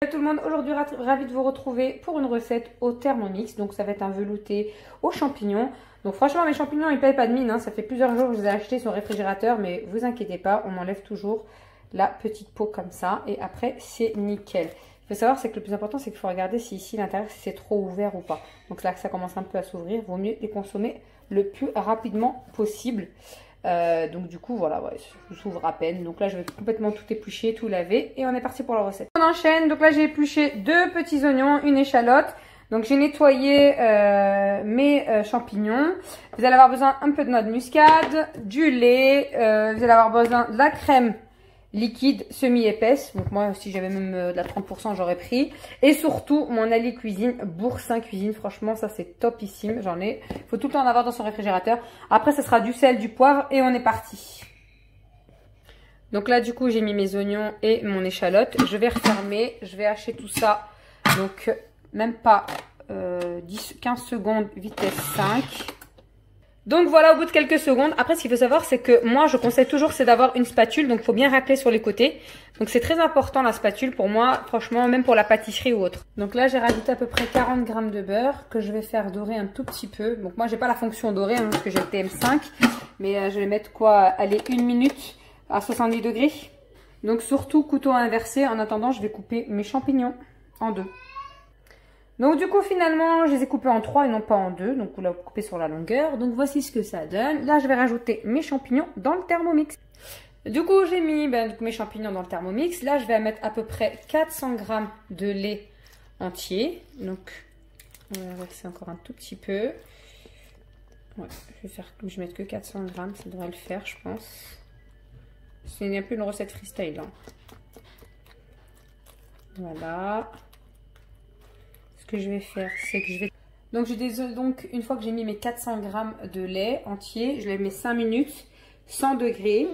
Salut tout le monde, aujourd'hui ravi de vous retrouver pour une recette au Thermomix. Donc ça va être un velouté aux champignons. Donc franchement mes champignons ils payent pas de mine, hein. Ça fait plusieurs jours que je les ai achetés sur le réfrigérateur, mais vous inquiétez pas, on enlève toujours la petite peau comme ça et après c'est nickel. Il faut savoir c'est que le plus important c'est qu'il faut regarder si ici l'intérieur c'est trop ouvert ou pas. Donc là que ça commence un peu à s'ouvrir, vaut mieux les consommer le plus rapidement possible. Donc du coup voilà, ouais, ça s'ouvre à peine. Donc là je vais complètement tout éplucher, tout laver et on est parti pour la recette. On enchaîne. Donc là j'ai épluché 2 petits oignons, une échalote. Donc j'ai nettoyé mes champignons. Vous allez avoir besoin un peu de noix de muscade, du lait, vous allez avoir besoin de la crème liquide semi-épaisse. Donc moi si j'avais même de la 30% j'aurais pris. Et surtout mon allié cuisine, Boursin Cuisine. Franchement ça c'est topissime. J'en ai. Il faut tout le temps en avoir dans son réfrigérateur. Après ça sera du sel, du poivre et on est parti. Donc là du coup j'ai mis mes oignons et mon échalote. Je vais refermer. Je vais hacher tout ça. Donc même pas 10-15 secondes vitesse 5. Donc voilà, au bout de quelques secondes. Après, ce qu'il faut savoir, c'est que moi, je conseille toujours, c'est d'avoir une spatule. Donc, il faut bien racler sur les côtés. Donc, c'est très important, la spatule, pour moi. Franchement, même pour la pâtisserie ou autre. Donc là, j'ai rajouté à peu près 40 g de beurre que je vais faire dorer un tout petit peu. Donc, moi, j'ai pas la fonction dorée, hein, parce que j'ai le TM5. Mais je vais mettre quoi? Allez, 1 minute à 70 degrés. Donc, surtout, couteau inversé. En attendant, je vais couper mes champignons en 2. Donc du coup finalement je les ai coupés en 3 et non pas en 2. Donc vous l'avez coupé sur la longueur. Donc voici ce que ça donne. Là je vais rajouter mes champignons dans le Thermomix. Du coup j'ai mis mes champignons dans le Thermomix. Là je vais mettre à peu près 400 g de lait entier. Donc on va verser encore un tout petit peu. Ouais, je vais mettre que 400 g. Ça devrait le faire je pense. C'est un peu une recette freestyle. Hein. Voilà. Ce que je vais faire, c'est que je vais... Donc, une fois que j'ai mis mes 400 g de lait entier, je les mets 5 minutes, 100 degrés.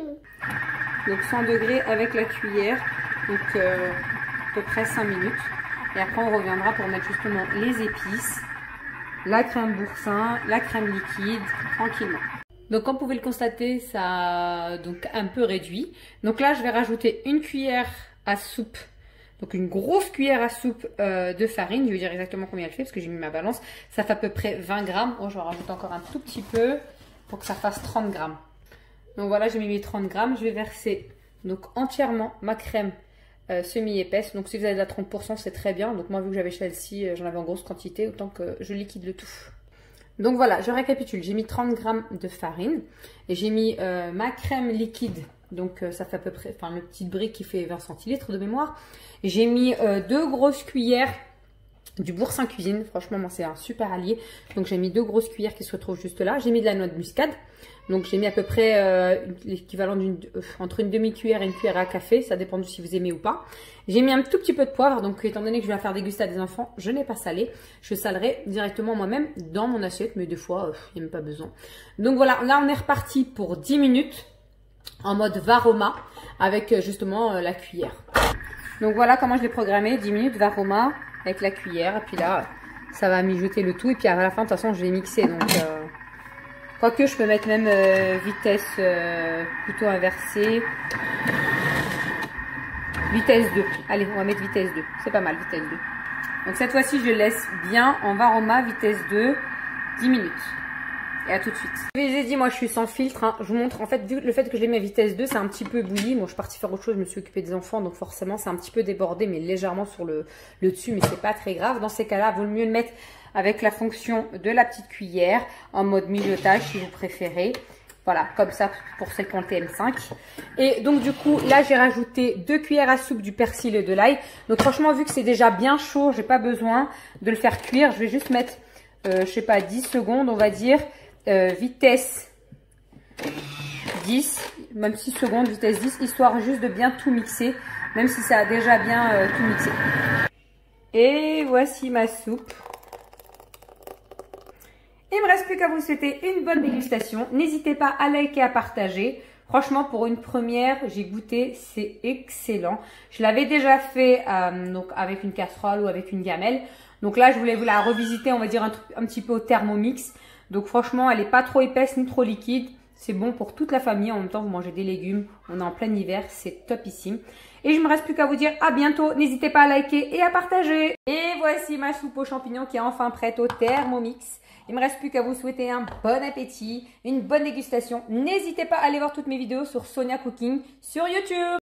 Donc, 100 degrés avec la cuillère. Donc, à peu près 5 minutes. Et après, on reviendra pour mettre justement les épices, la crème boursin, la crème liquide, tranquillement. Donc, comme vous pouvez le constater, ça a donc un peu réduit. Donc là, je vais rajouter une cuillère à soupe. Donc une grosse cuillère à soupe de farine, je vais dire exactement combien elle fait parce que j'ai mis ma balance. Ça fait à peu près 20 g. Oh, je vais en rajouter encore un tout petit peu pour que ça fasse 30 g. Donc voilà, j'ai mis mes 30 g. Je vais verser donc entièrement ma crème semi-épaisse. Donc si vous avez de la 30%, c'est très bien. Donc moi, vu que j'avais celle-ci, j'en avais en grosse quantité, autant que je liquide le tout. Donc voilà, je récapitule. J'ai mis 30 g de farine et j'ai mis ma crème liquide. Donc ça fait à peu près, enfin le petit brick qui fait 20 centilitres de mémoire. J'ai mis 2 grosses cuillères du Boursin Cuisine. Franchement, moi c'est un super allié. Donc j'ai mis 2 grosses cuillères qui se retrouvent juste là. J'ai mis de la noix de muscade. Donc j'ai mis à peu près l'équivalent entre une demi-cuillère et une cuillère à café. Ça dépend de si vous aimez ou pas. J'ai mis un tout petit peu de poivre. Donc étant donné que je vais la faire déguster à des enfants, je n'ai pas salé. Je salerai directement moi-même dans mon assiette. Mais des fois, il n'y a même pas besoin. Donc voilà, là on est reparti pour 10 minutes. En mode Varoma avec justement la cuillère. Donc voilà comment je l'ai programmé, 10 minutes Varoma avec la cuillère. Et puis là, ça va mijoter le tout. Et puis à la fin, de toute façon, je vais mixer. Donc, quoique je peux mettre même vitesse plutôt inversée. Vitesse 2. Allez, on va mettre vitesse 2. C'est pas mal, vitesse 2. Donc cette fois-ci, je laisse bien en Varoma, vitesse 2, 10 minutes. Et à tout de suite. Je vous ai dit, moi je suis sans filtre. Hein. Je vous montre, en fait, vu le fait que je l'ai mis à vitesse 2, c'est un petit peu bouilli. Bon, je suis partie faire autre chose, je me suis occupée des enfants, donc forcément c'est un petit peu débordé, mais légèrement sur le dessus, mais c'est pas très grave. Dans ces cas-là, vaut mieux le mettre avec la fonction de la petite cuillère, en mode mijotage si vous préférez. Voilà, comme ça pour celles qui ont le TM5. Et donc du coup, là j'ai rajouté 2 cuillères à soupe du persil et de l'ail. Donc franchement, vu que c'est déjà bien chaud, j'ai pas besoin de le faire cuire. Je vais juste mettre, je sais pas, 10 secondes, on va dire. Vitesse 10, même 6 secondes, vitesse 10, histoire juste de bien tout mixer, même si ça a déjà bien tout mixé. Et voici ma soupe. Il me reste plus qu'à vous souhaiter une bonne dégustation. N'hésitez pas à liker, à partager. Franchement, pour une première, j'ai goûté, c'est excellent. Je l'avais déjà fait donc avec une casserole ou avec une gamelle. Donc là, je voulais vous la revisiter, on va dire un petit peu au Thermomix. Donc franchement, elle n'est pas trop épaisse ni trop liquide. C'est bon pour toute la famille. En même temps, vous mangez des légumes. On est en plein hiver. C'est topissime. Et je me reste plus qu'à vous dire à bientôt. N'hésitez pas à liker et à partager. Et voici ma soupe aux champignons qui est enfin prête au Thermomix. Il me reste plus qu'à vous souhaiter un bon appétit, une bonne dégustation. N'hésitez pas à aller voir toutes mes vidéos sur Sonia Cooking sur YouTube.